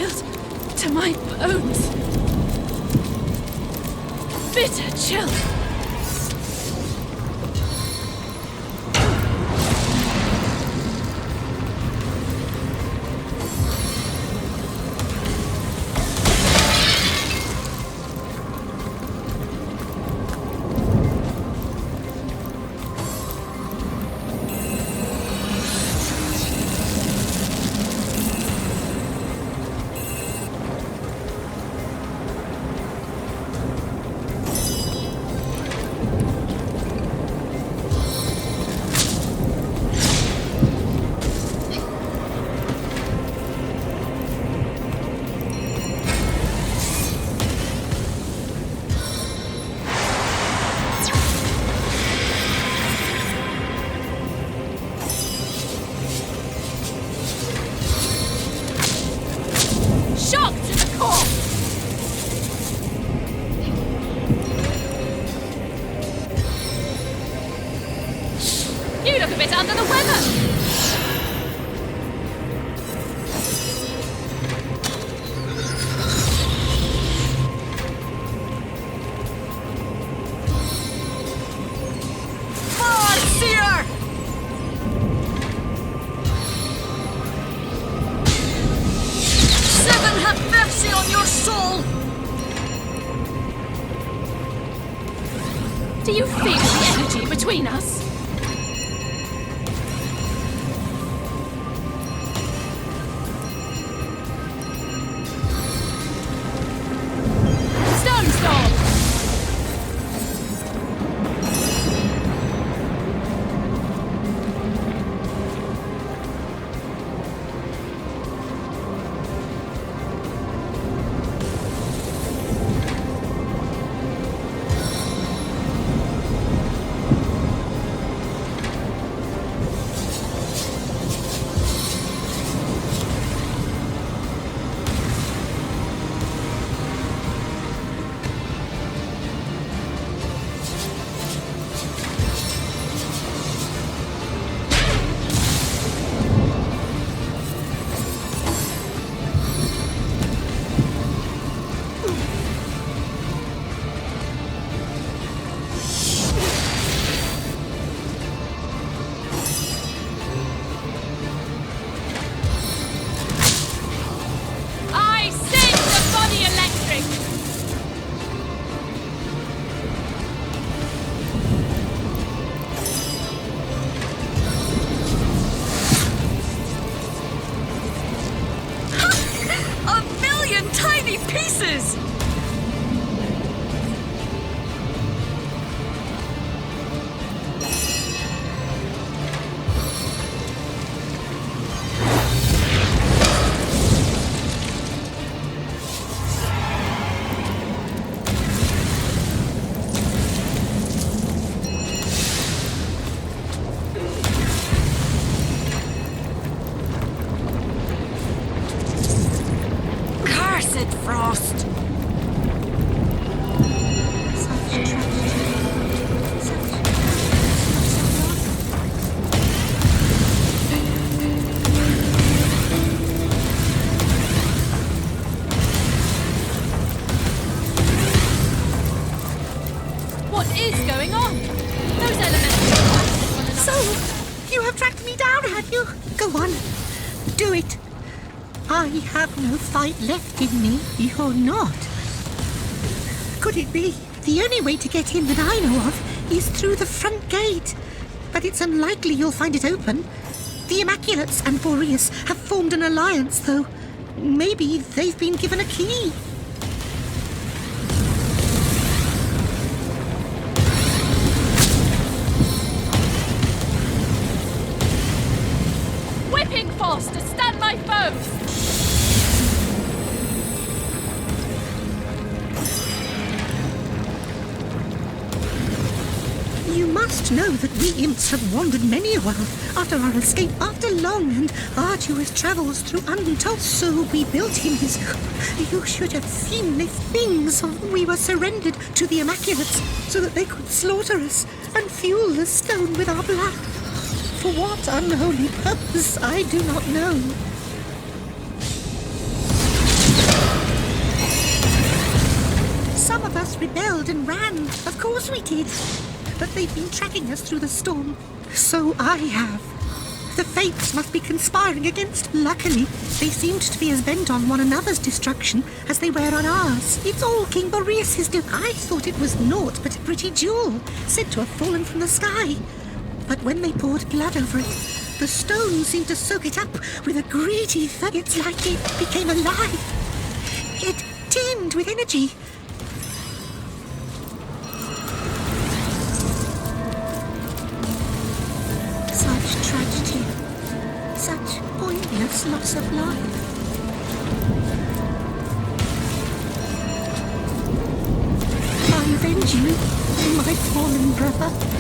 chilled to my bones. Bitter chill. You look a bit under the weather. Seer! Seven have mercy on your soul! Do you feel the energy between us? Stone Storm! Pieces! Cursed frost! What is going on? Those elements. So, you have tracked me down, have you? Go on, do it. I have no fight left in me, you're not. Could it be the only way to get in that I know of is through the front gate? But it's unlikely you'll find it open. The Immaculates and Boreas have formed an alliance, though. Maybe they've been given a key. Whipping force to stand my foes! You must know that we imps have wandered many a while after our escape, after long and arduous travels through untold. So we built him his... You should have seen the things we were surrendered to the Immaculates so that they could slaughter us and fuel the stone with our blood. For what unholy purpose, I do not know. rebelled and ran. Of course we did. But they've been tracking us through the storm. So I have. The fates must be conspiring against. Luckily, they seemed to be as bent on one another's destruction as they were on ours. It's all King Boreas's doing. I thought it was naught but a pretty jewel, said to have fallen from the sky. But when they poured blood over it, the stone seemed to soak it up with a greedy thud. It's like it became alive. It teemed with energy. Such tragedy. Such pointless loss of life. I avenge you, my fallen brother.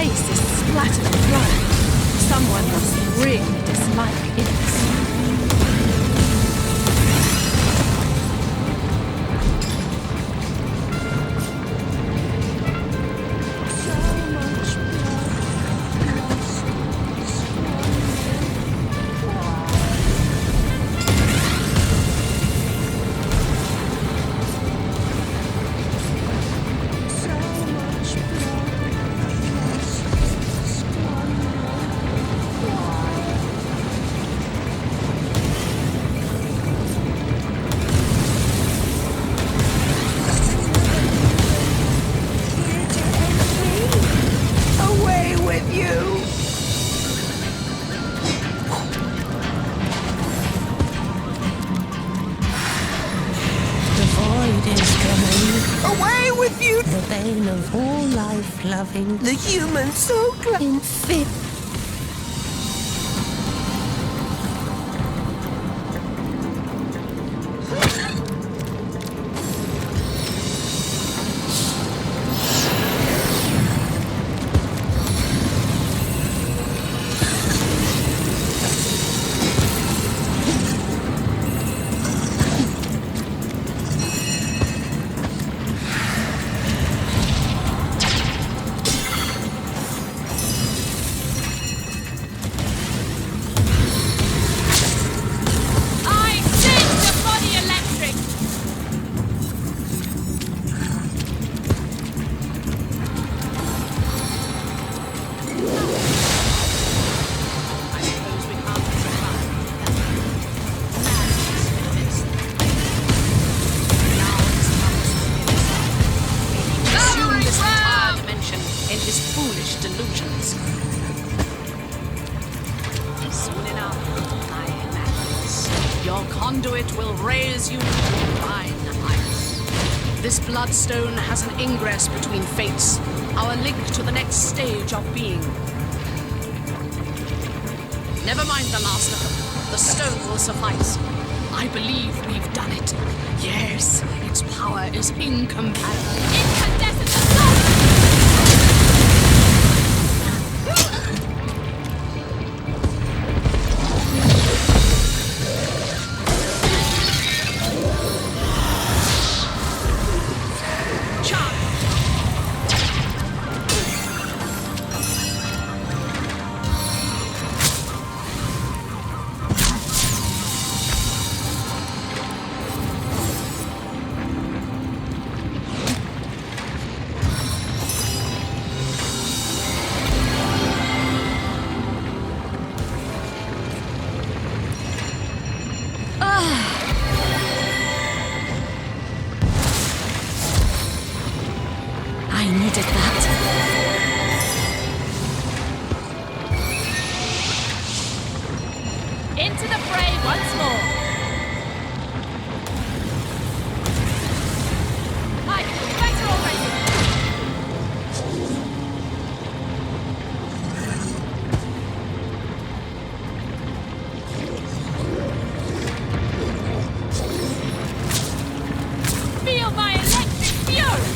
face is splattered with blood. Someone must really dislike imps. Of all life loving, the human so fit. Conduit will raise you to divine heights. This bloodstone has an ingress between fates, our link to the next stage of being. Never mind the last of them. The stone will suffice. I believe we've done it. Yes, its power is incomparable. Incandescent assault! Into the fray once more. Hi, better already. Feel my electric fury.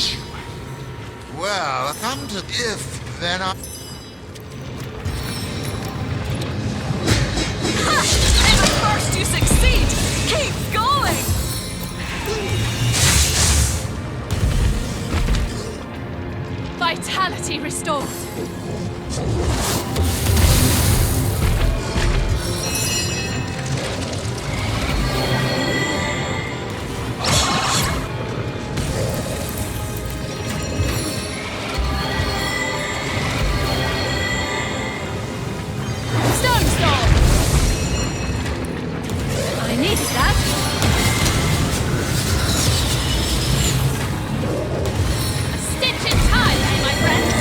got you. Well, come to if, then I... In the first you succeed! Keep going! Vitality restored. Stone storm! I needed that. A stitch in time, eh, my friends?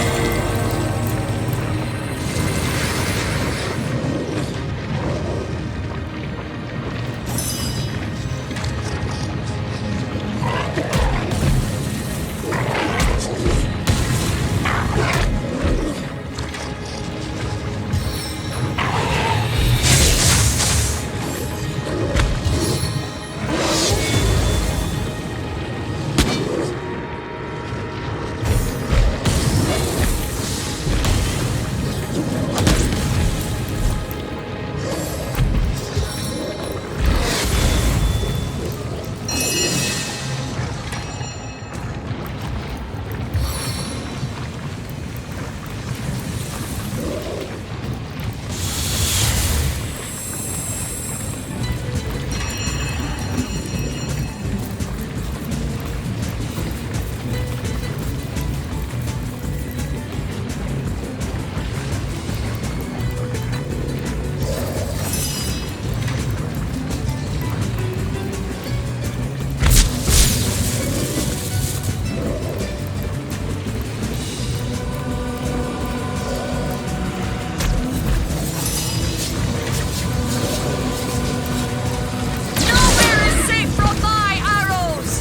Nowhere is safe from my arrows!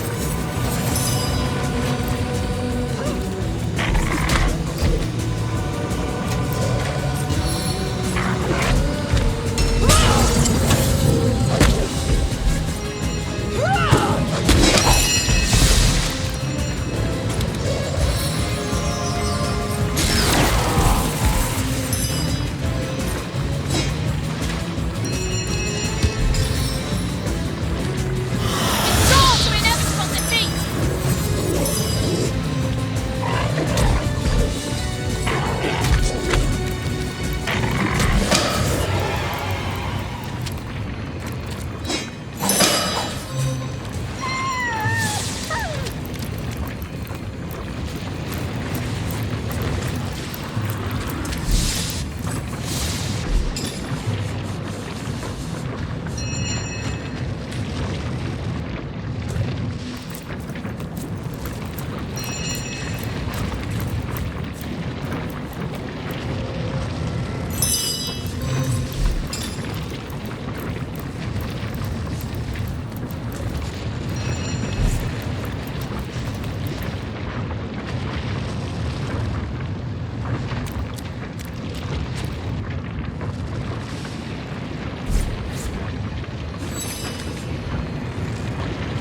It's all to inevitable defeat.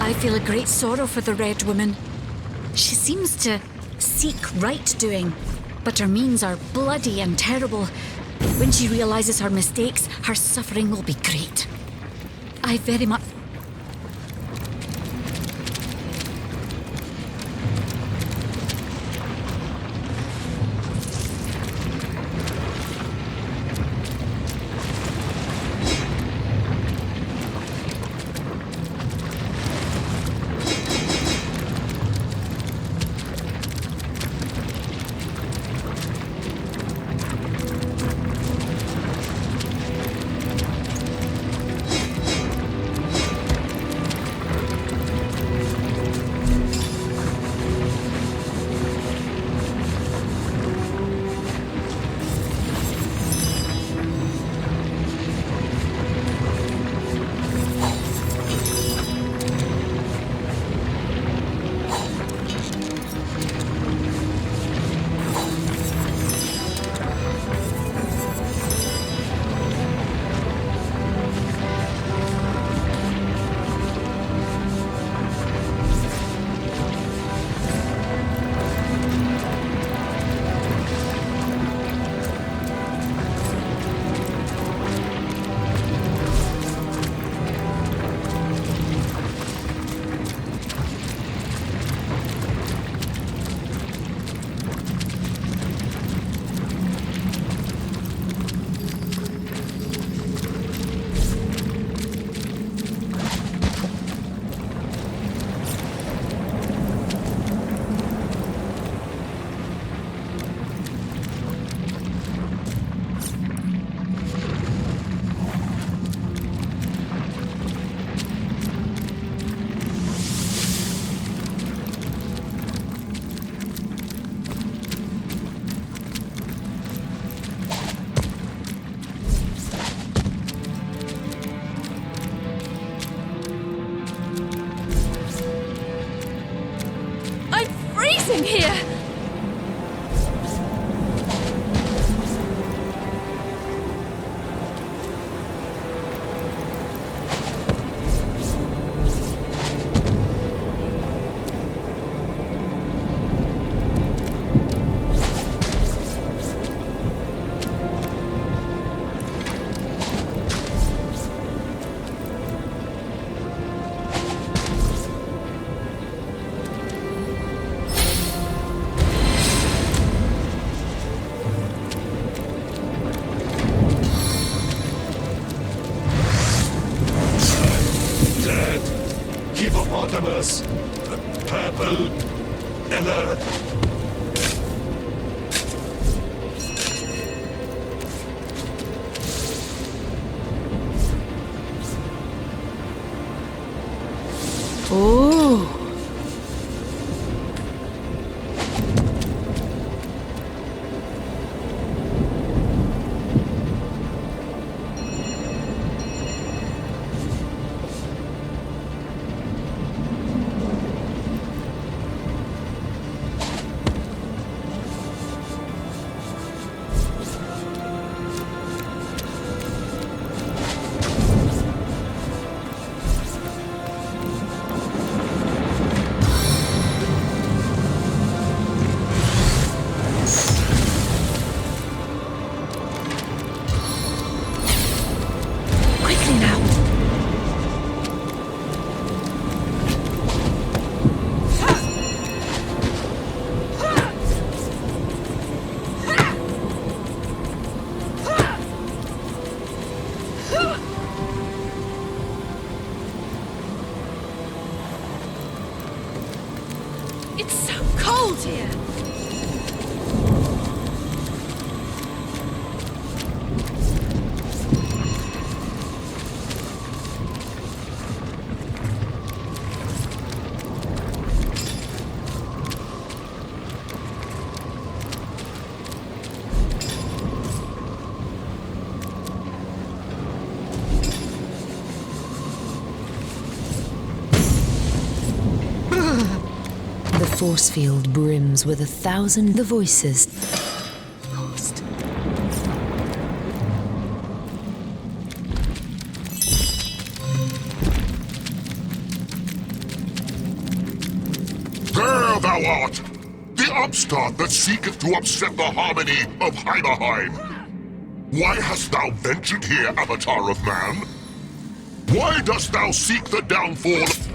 I feel a great sorrow for the Red Woman. She seems to seek right doing, but her means are bloody and terrible. When she realizes her mistakes, her suffering will be great. I very much... doing here? Hippopotamus, purple alert. Oh. It's so cold here. The force field brims with 1,000 the voices. Lost. There thou art! The upstart that seeketh to upset the harmony of Heimerheim! Why hast thou ventured here, avatar of man? Why dost thou seek the downfall of...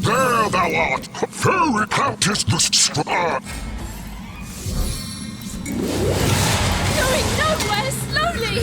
There thou art! Very countess the star! Going nowhere, slowly!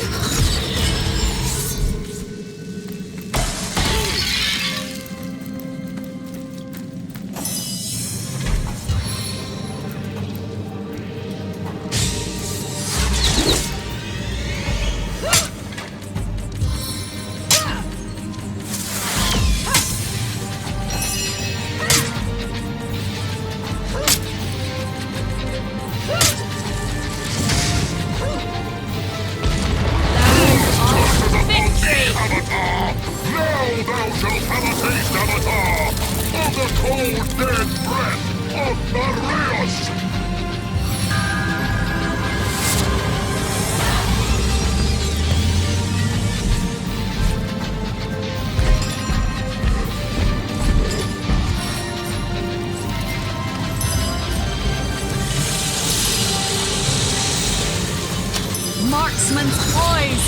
Avatar! Now thou shalt have a taste, Avatar, of the cold, dead breath of Marius! Marksman's poise!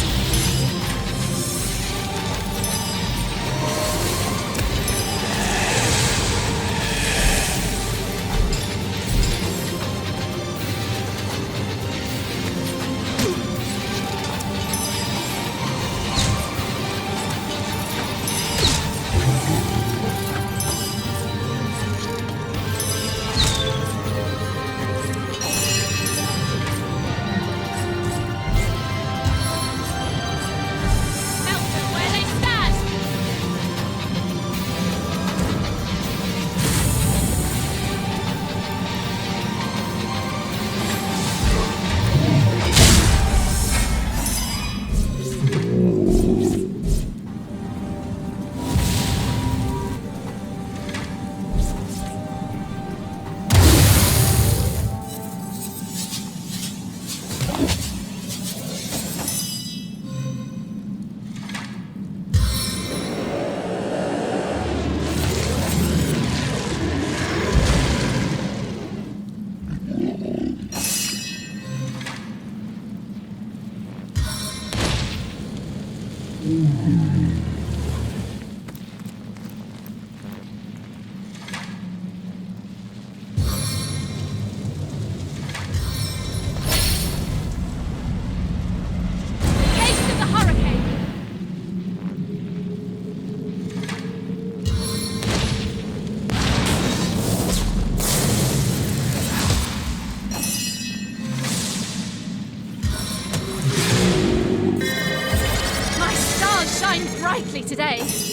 today.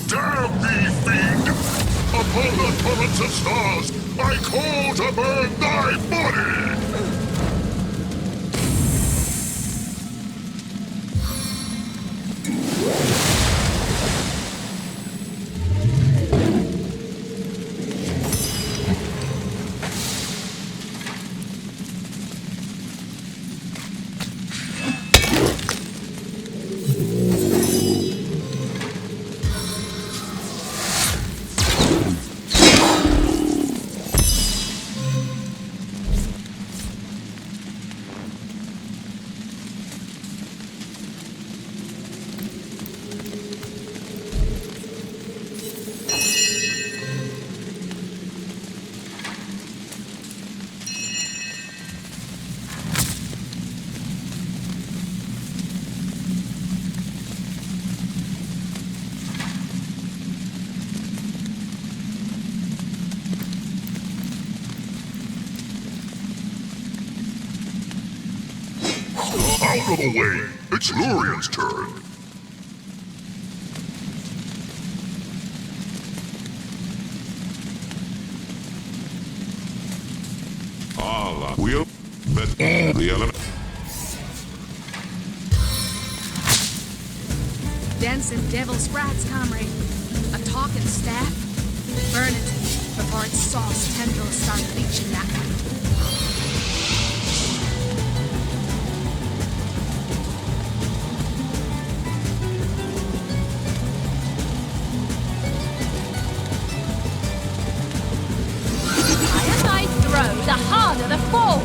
Damn thee, fiend! Upon the torrents of stars, I call to burn thy body! Out of the way! It's Lurian's turn! Allah will bet all the elements. Dancing devil scrags, comrade. A talking staff. Burn it before its sauce tendrils start leaching that way. The harder the fall!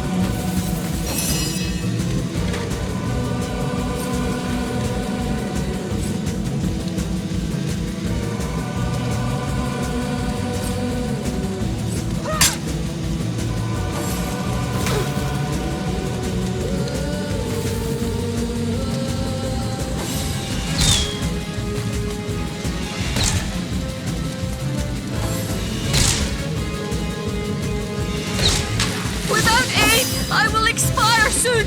I will expire soon!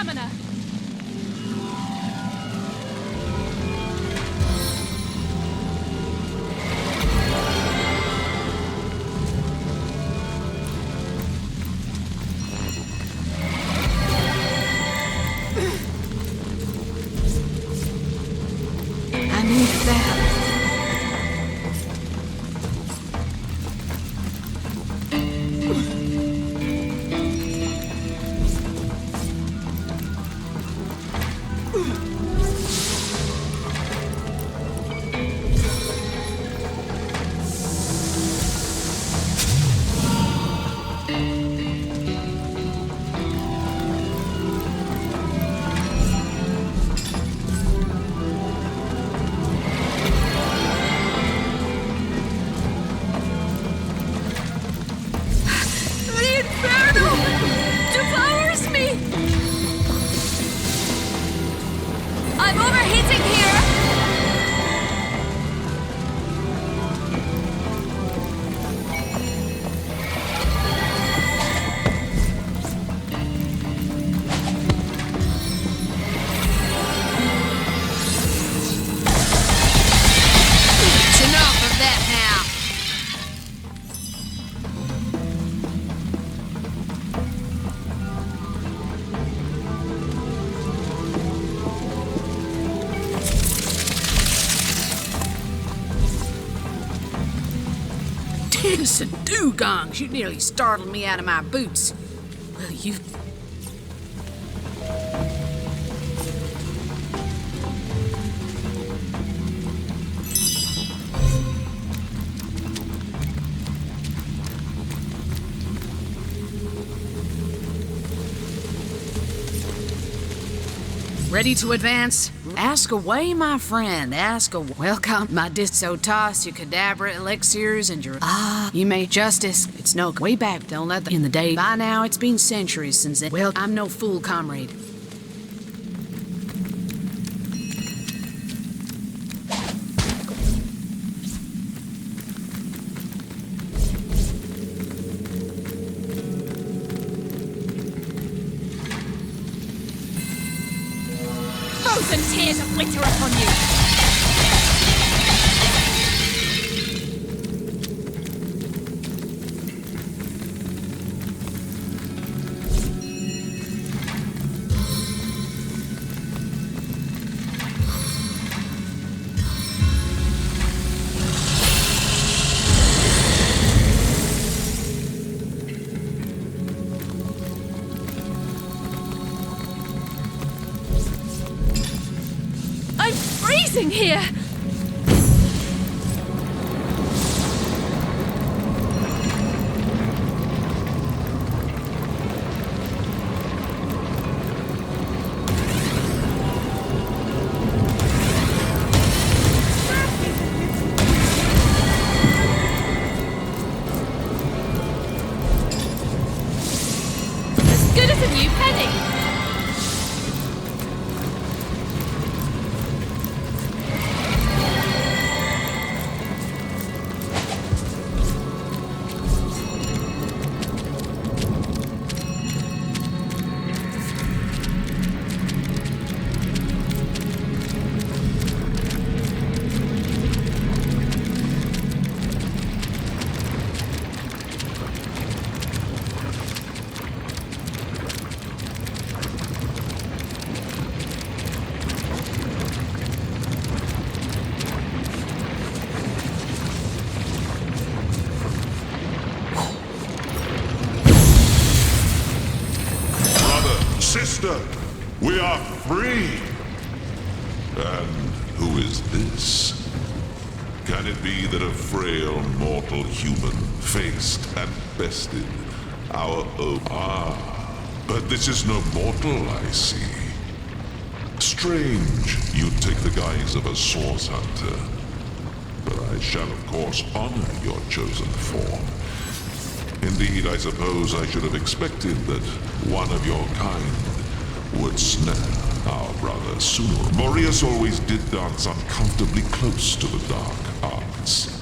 stamina. I need that. The inferno devours me! I'm overheating here! It's enough of that now. Dinks and dugongs, you nearly startled me out of my boots. Well, you... Ready to advance? Ask away, my friend, ask away. Welcome, my so toss your cadaver elixirs and your... you may justice. It's no way back, don't let in the day. By now, it's been centuries since it... Well, I'm no fool, comrade. Frozen tears of winter upon you! I'm freezing here! As good as a new penny! Sister, we are free! And who is this? Can it be that a frail mortal human faced and bested our own? But this is no mortal, I see. Strange you'd take the guise of a source hunter. But I shall of course honor your chosen form. Indeed, I suppose I should have expected that one of your kind would snare our brother sooner. Boreas always did dance uncomfortably close to the dark arts.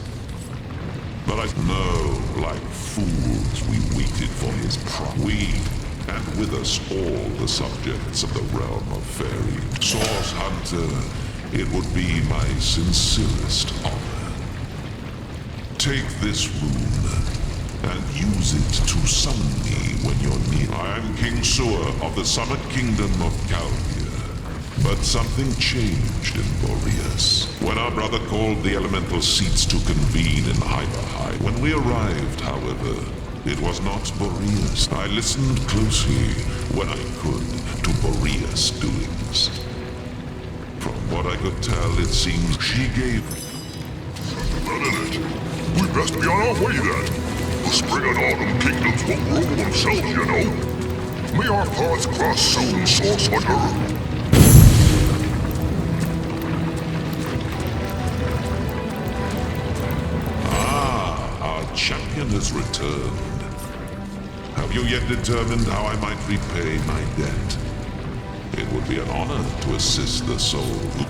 But I know, like fools, we waited for his We and with us all the subjects of the realm of fairy. Source Hunter, it would be my sincerest honor. Take this rune and use it to summon me when you're near. I am King Sewer of the Summit Kingdom of Calvia. But something changed in Boreas. When our brother called the elemental seats to convene in Hyperhigh. When we arrived, however, it was not Boreas. I listened closely when I could to Boreas' doings. From what I could tell, it seems she gave... That in it. We best be on our way then. The spring and autumn kingdoms won't rule themselves, you know. May our paths cross soon, Source Hunter. Champion has returned. Have you yet determined how I might repay my debt? It would be an honor to assist the soul who...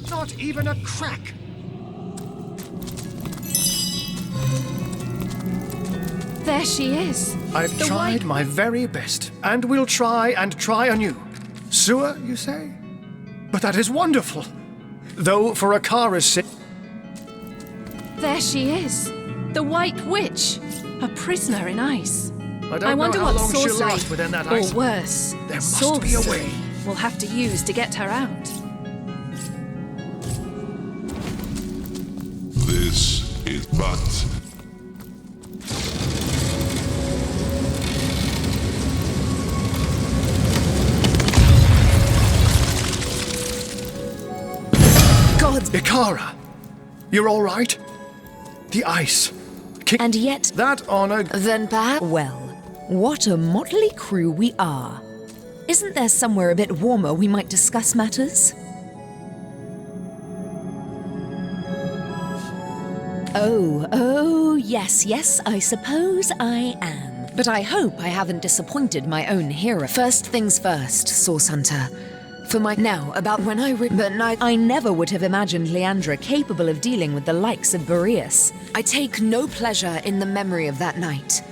Not even a crack. There she is. I've The tried white- my very best, and will try and try anew. Sewer, you say? But that is wonderful. Though for Akara's sake... There she is. The White Witch. A prisoner in ice. I don't I wonder know how what long she'll sorcery, last within that or ice. worse, There must be a sorcery way. we'll have to use to get her out. This is but... Gods! Ikara! You're all right? The ice. And yet, That honor... then perhaps... Well, what a motley crew we are. Isn't there somewhere a bit warmer we might discuss matters? Oh, yes, I suppose I am. But I hope I haven't disappointed my own hero. First things first, Source Hunter. For my... Now, about when I never would have imagined Leandra capable of dealing with the likes of Boreas. I take no pleasure in the memory of that night.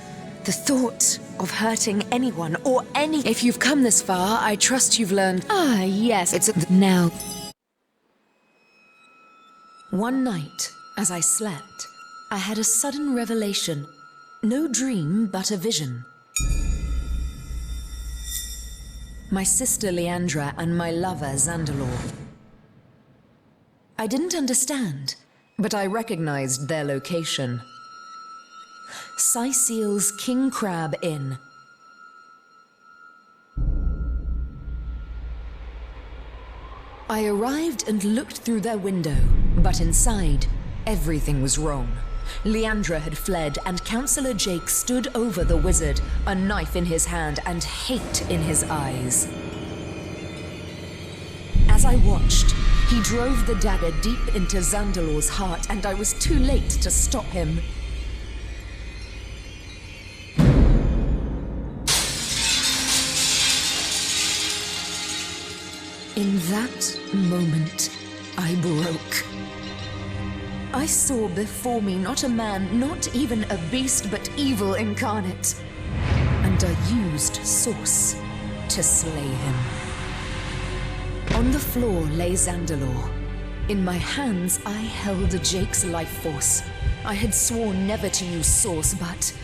The thought of hurting anyone or any... If you've come this far, I trust you've learned... Ah, yes, it's... Now... One night, as I slept, I had a sudden revelation. No dream, but a vision. My sister Leandra and my lover Zandalor. I didn't understand, but I recognized their location. Syceel's King Crab Inn. I arrived and looked through their window, but inside, everything was wrong. Leandra had fled, and Councillor Jake stood over the wizard, a knife in his hand and hate in his eyes. As I watched, he drove the dagger deep into Zandalor's heart, and I was too late to stop him. In that moment, I broke. I saw before me not a man, not even a beast, but evil incarnate. And I used Source to slay him. On the floor lay Zandalor. In my hands, I held Jake's life force. I had sworn never to use Source, but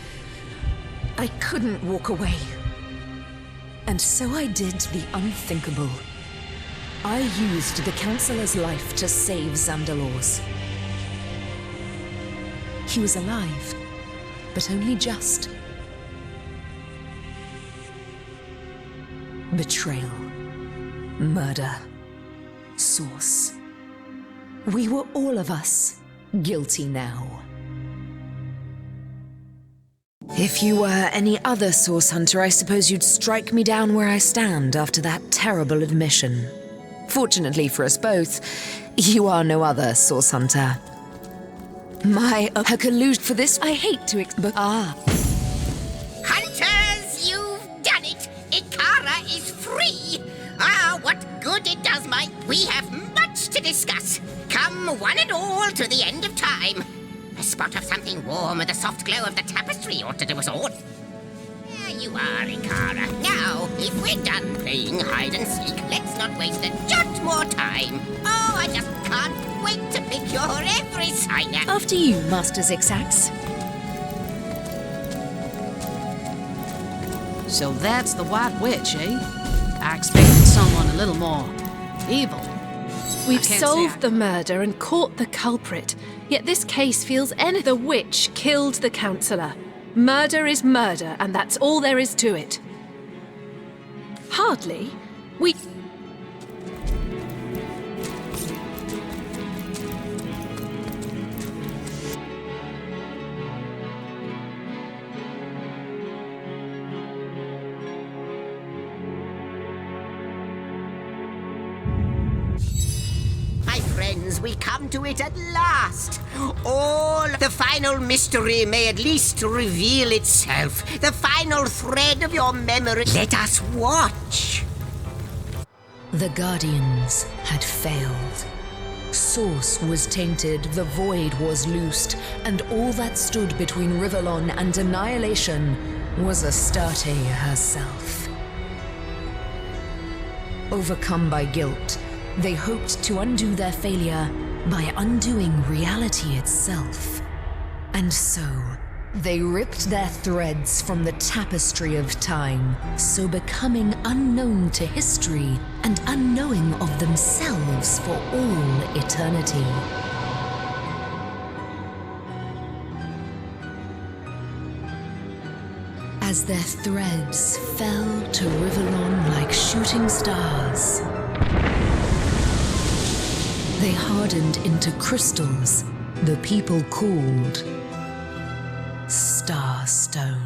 I couldn't walk away. And so I did the unthinkable. I used the Councillor's life to save Zandalor's. He was alive, but only just. Betrayal. Murder. Source. We were all of us guilty now. If you were any other source hunter, I suppose you'd strike me down where I stand after that terrible admission. Fortunately for us both, you are no other source hunter. Her collusion for this, I hate to Hunters, you've done it! Ikara is free! Ah, what good it does my... We have much to discuss. Come one and all to the end of time. A spot of something warm and the soft glow of the tapestry ought to do us all. There you are, Ikara. Now, if we're done playing hide and seek, let's not waste a jot more time. Oh, I just can't wait to pick your every sign out. After you, Master Zigzags. So that's the White Witch, eh? I expected someone a little more evil. We've solved the murder and caught the culprit, yet this case feels The witch killed the councillor. Murder is murder, and that's all there is to it. Hardly. We... My friends, we come to it at last. All the final mystery may at least reveal itself. The final thread of your memory. Let us watch. The Guardians had failed. Source was tainted, the void was loosed, and all that stood between Rivellon and annihilation was Astarte herself. Overcome by guilt, they hoped to undo their failure by undoing reality itself. And so, they ripped their threads from the tapestry of time, so becoming unknown to history and unknowing of themselves for all eternity. As their threads fell to Rivellon like shooting stars, they hardened into crystals the people called Starstones.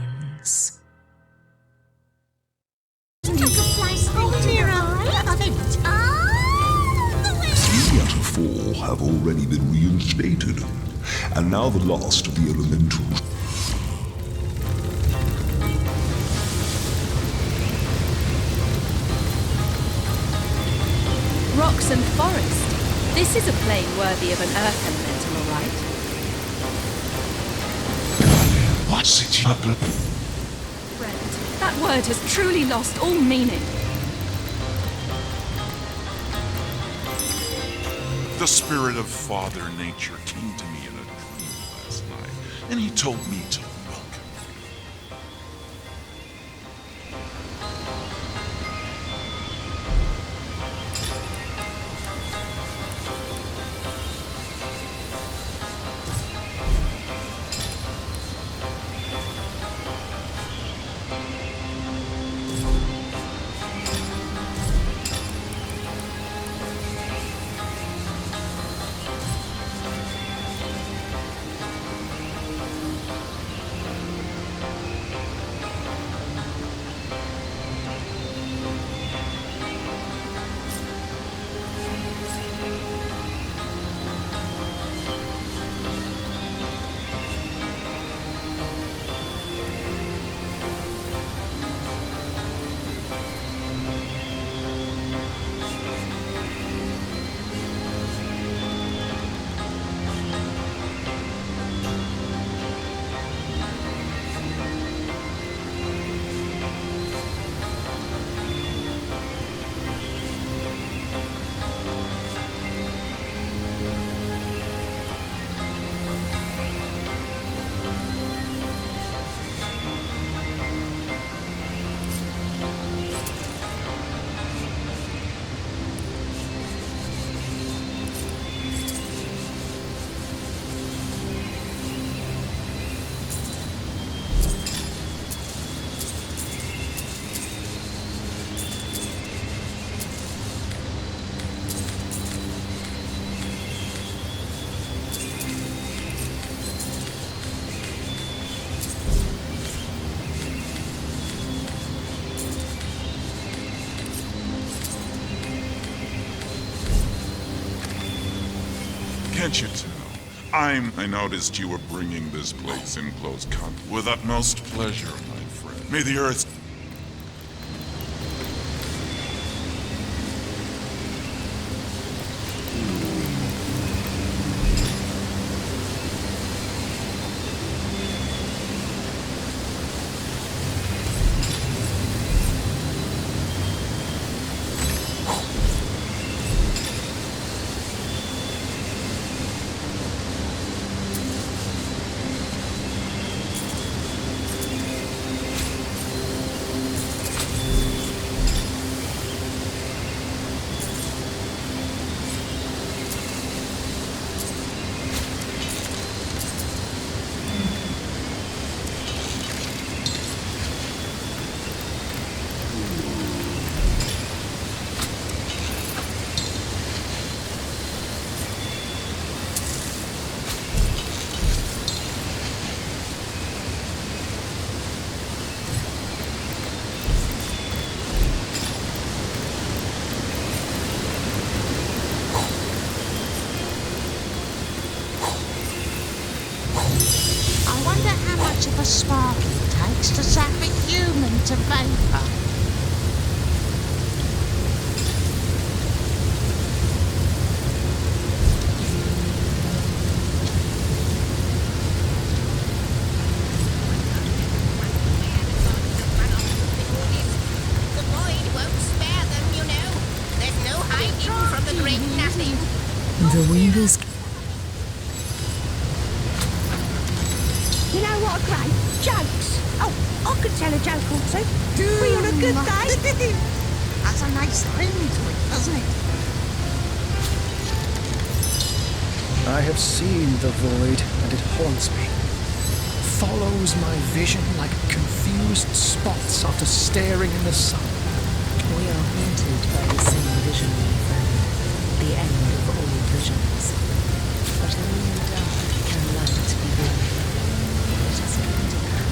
Three out of 4 have already been reinstated, and now the last of the elementals. Rocks and forest. This is a plane worthy of an earth elemental, all right? What's it? Friend, that word has truly lost all meaning. The spirit of Father Nature came to me in a dream last night, and he told me to welcome you. Can't you tell? I noticed you were bringing this place in close contact. With utmost pleasure, my friend. May the earth... Of a spark it takes to sap a human to vapor. The void won't spare them, you know. There's no hiding from the great nothing. The wind is... You know what, Gray? Jokes. Oh, I could tell a joke or two. We on a good day. That's a nice ring to it, doesn't it? I have seen the void, and it haunts me. Follows my vision like confused spots after staring in the sun. We are haunted by the same vision, my friend. The end of all visions. But only in the dark can light be born. Let us go into that.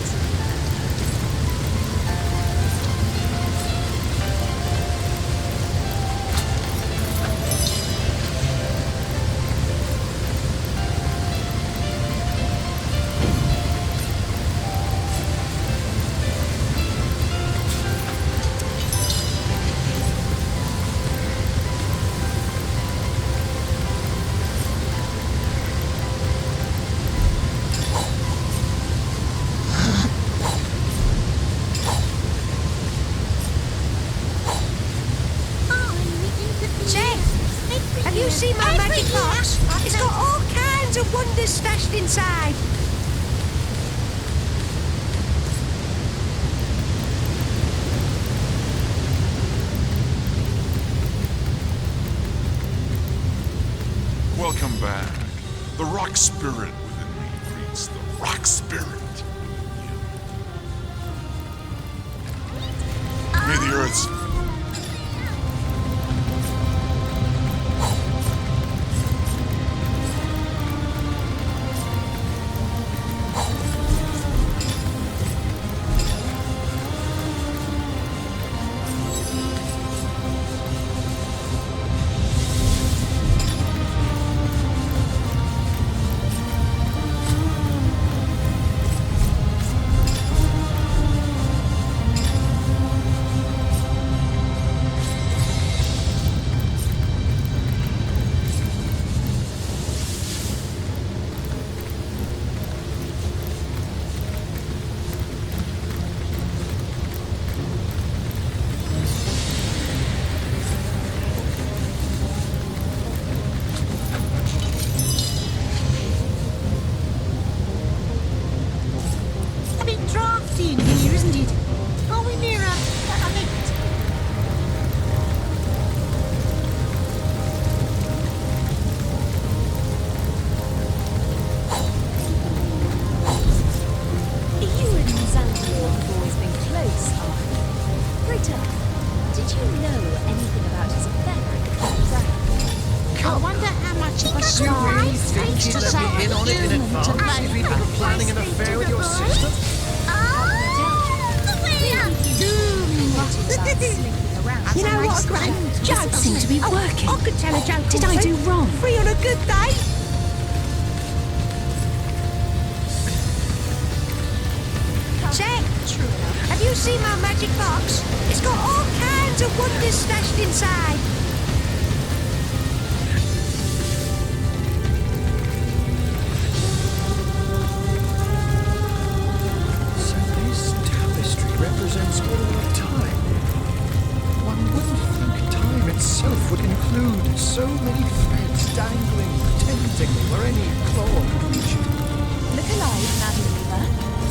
Have you seen my magic box? It's got all kinds of wonders stashed inside. Welcome back. The rock spirit within me greets the rock spirit within you. May the earth's... A bit drafty in here, isn't it? Are we near a lift? You and Xandor have always been close, Arthur. Britta, did you know anything about his affair at the campground? I wonder how much of a spark it takes to Let sap me in a on it in human to advance. You've been vapor. planning an affair with your sister? You know what, Gray? Jokes seem to be working. I could tell a joke. Did or I two. do wrong? Free on a good day. true enough. Have you seen my magic box? It's got all kinds of wonders stashed inside. So this tapestry represents all of time. One wouldn't think time itself would include so many threads dangling, tempting for any clawed creature. Look alive, Madam Weaver.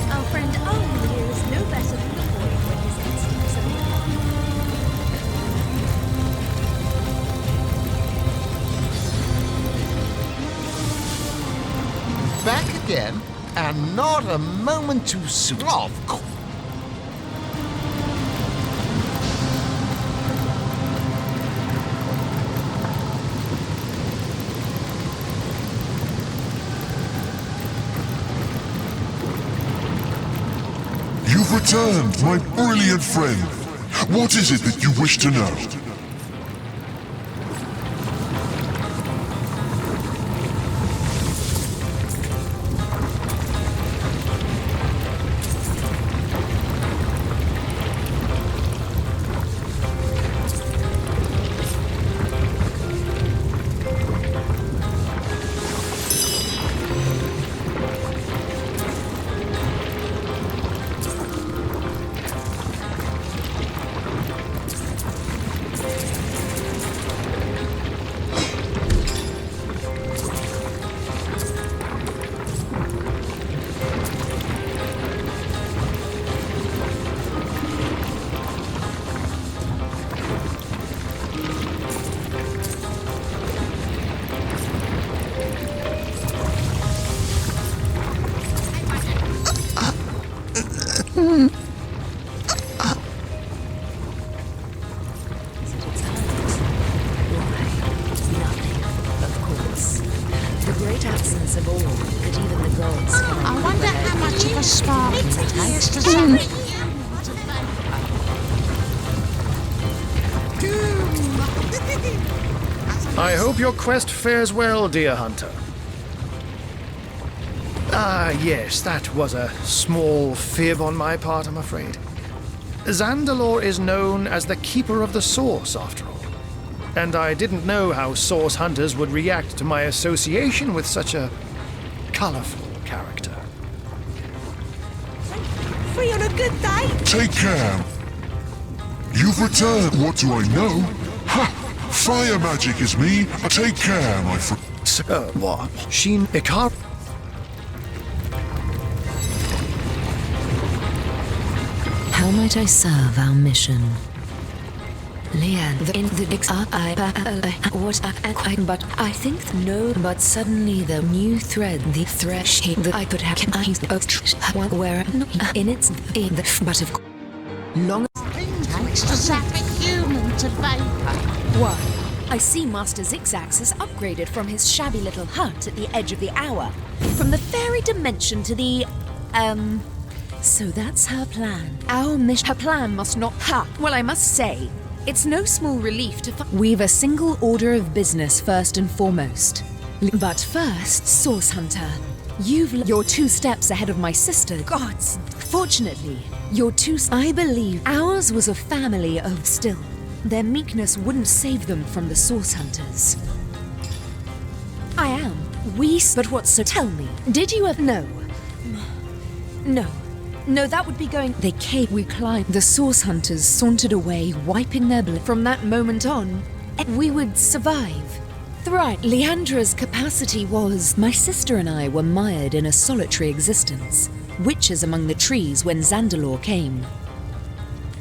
Our friend Owen here is no better than the void when his instincts are weak. Back again, and not a moment too soon. Of course. You've returned, my brilliant friend. What is it that you wish to know? I hope your quest fares well, dear hunter. Ah, yes, that was a small fib on my part, I'm afraid. Zandalore is known as the Keeper of the Source, after all. And I didn't know how source hunters would react to my association with such a colorful character. Free on a good day. Take care. You've returned. What do I know? Ha! Fire magic is me. Take care, my friend. What? Sheen Ikar? How might I serve our mission? Leanne, but I think no, but suddenly the new thread, the thresh that I could have where in its but of long Takes to zap a human to vapor. Why, I see Master Zigzags has upgraded from his shabby little hut at the edge of the hour. From the fairy dimension to the, So that's her plan. Her plan must not... Well, I must say, it's no small relief to we've a single order of business first and foremost. But first, Source Hunter, you're 2 steps ahead of my sister. Gods, fortunately, I believe ours was a family of still. Their meekness wouldn't save them from the Source Hunters. I am. But what, so tell me, did you ever... No, that would be going... We climbed. The Source Hunters sauntered away, wiping their blood. From that moment on, we would survive. Thrive. Leandra's capacity was... My sister and I were mired in a solitary existence. Witches among the trees when Zandalore came.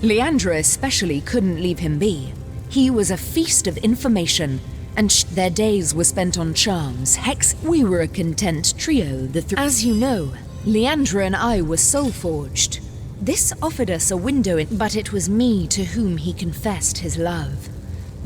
Leandra especially couldn't leave him be. He was a feast of information, and their days were spent on charms. Hex, we were a content trio, As you know, Leandra and I were soul-forged. This offered us a window in, but it was me to whom he confessed his love.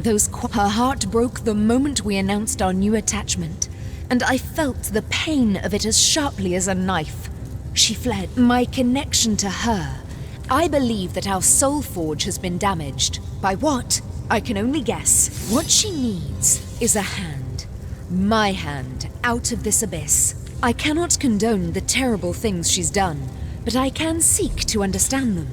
Her heart broke the moment we announced our new attachment, and I felt the pain of it as sharply as a knife. She fled. My connection to her... I believe that our soul forge has been damaged. By what? I can only guess. What she needs is a hand. My hand, out of this abyss. I cannot condone the terrible things she's done, but I can seek to understand them.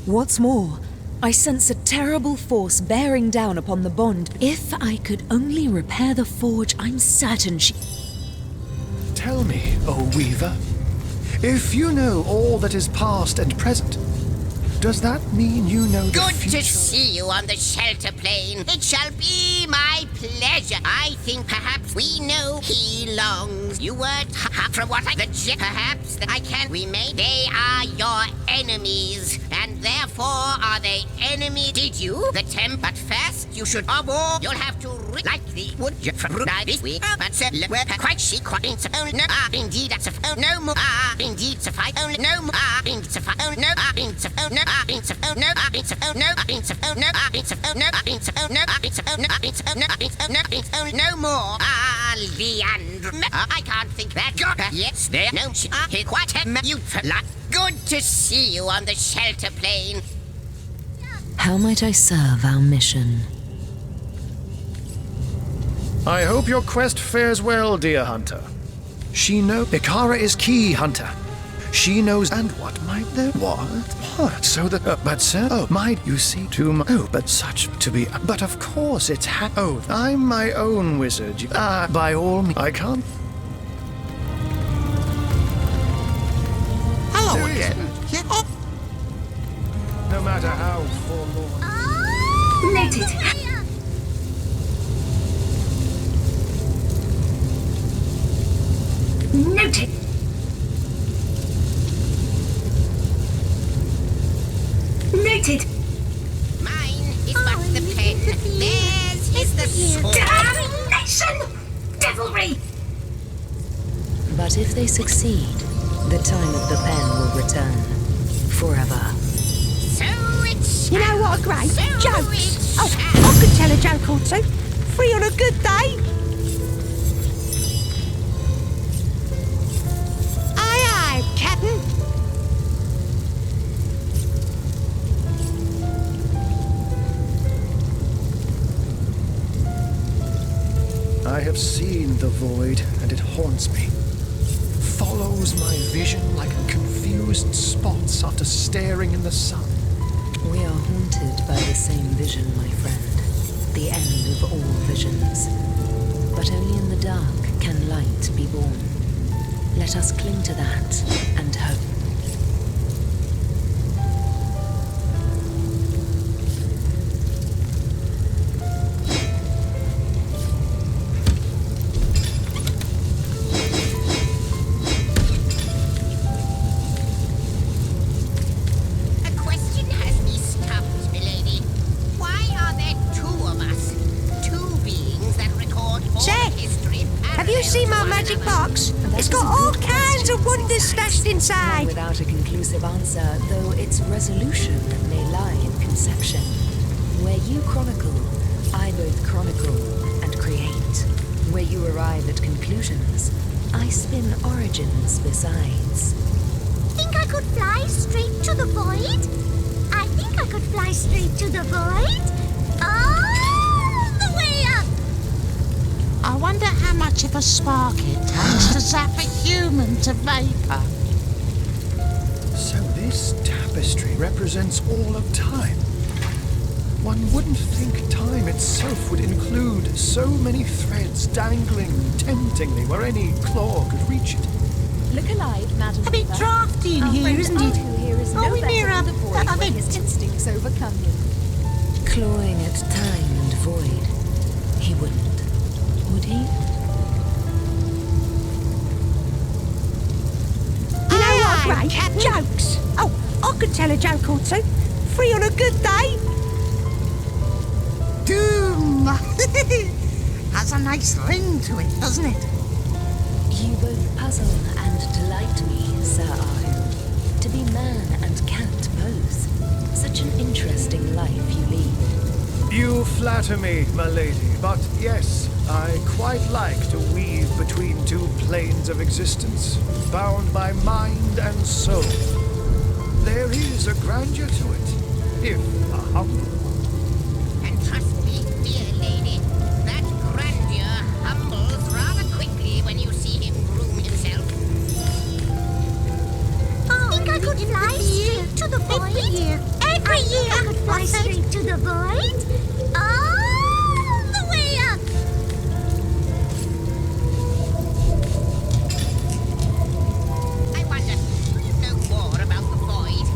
What's more, I sense a terrible force bearing down upon the bond. If I could only repair the forge, I'm certain she... Tell me, O Weaver, if you know all that is past and present, does that mean you know the Good future? to see you on the shelter plane. It shall be my pleasure. I think perhaps we know he longs. You were from what perhaps that I can. We may. They are your enemies, and therefore are they enemy. Did you? The but first you should war. You'll have to like the wood from this week. But we're quite chic. No, indeed that's a phone. No more. Indeed suffice. No more. Indeed suffice. No. No more. Leandro. I can't think that. Yes, there. No, quite you for luck. Good to see you on the shelter plane. How might I serve our mission? I hope your quest fares well, dear hunter. She knows Ikara is key, hunter. She knows, and what might there? What? So that, but sir, oh, might you see too much? Oh, but such to be, but of course it's oh, I'm my own wizard. By all means, I can't. Hello again. No matter how forlorn. Noted. Noted. Noted. Mine is but the pen. Theirs is the sword. Damnation! Devilry! But if they succeed, the time of the pen will return. Forever. So it's... You know what a great So jokes. it's... Oh, I could tell a joke or two. Free on a good day. Aye, aye, Captain. I have seen the void, and it haunts me. Follows my vision like confused spots after staring in the sun. We are haunted by the same vision, my friend. The end of all visions. But only in the dark can light be born. Let us cling to that and hope. Inside. Without a conclusive answer, though its resolution may lie in conception. Where you chronicle, I both chronicle and create. Where you arrive at conclusions, I spin origins besides. Think I could fly straight to the void? I think I could fly straight to the void. All the way up! I wonder how much of a spark it takes to zap a human to vapor. So this tapestry represents all of time. One wouldn't think time itself would include so many threads dangling temptingly where any claw could reach it. Look alive, Madam. A bit drafty in here, isn't it? Here is Are no we better near than the void a when his instincts overcome him. Clawing at time and void. He wouldn't, would he? Great jokes. Oh, I could tell a joke or two. Free on a good day. Doom. Has a nice ring to it, doesn't it? You both puzzle and delight me, Sir Ahu. To be man and cat both. Such an interesting life you lead. You flatter me, my lady, but yes, I quite like to weave between two planes of existence, bound by mind and soul. There is a grandeur to it, if a humble one. And trust me, dear lady, that grandeur humbles rather quickly when you see him groom himself. I think I could the void, all the way up. I wonder, do you know more about the void?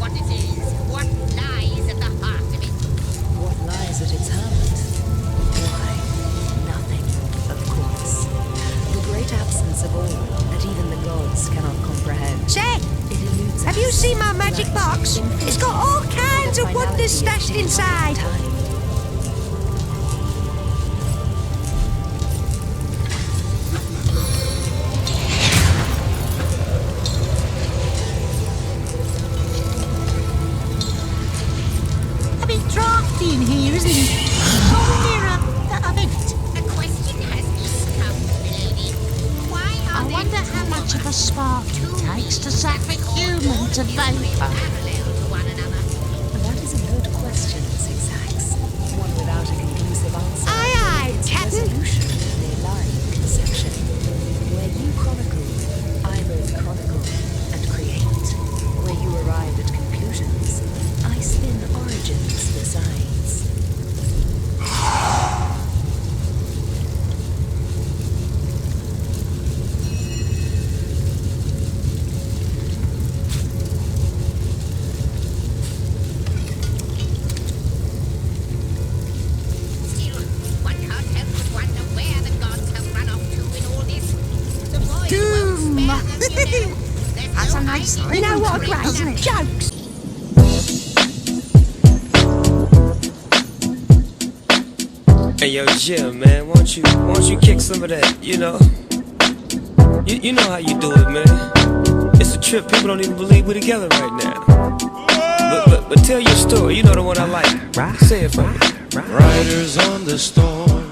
What it is? What lies at the heart of it? What lies at its heart? Why, nothing, of course. The great absence of all that even the gods cannot comprehend. Say, It eludes have you us. seen my magic box? It's got all kinds of wonders stashed inside. A bit drafty in here, isn't it? Oh, near a vent. A question has just come, milady. Why are I wonder how much of a spark it takes to zap a human to vapor. parallel to one another? That is a good question, Zigzags. One without a conclusive answer. Aye, Its Captain. resolution may lie in conception. Where you chronicle, I both chronicle and create. Where you arrive at conclusions, I spin origins besides. Still, one can't help but wonder where the gods have run off to in all this. The void Doom. won't spare them, you know. There's That's no a nice hiding You know what, from Grace? it. Jokes. Hey yo, Jim, man, won't you kick some of that? You know, you know how you do it, man. It's a trip. People don't even believe we're together right now. But tell your story. You know the one I like. Say it for me. Riders on the storm.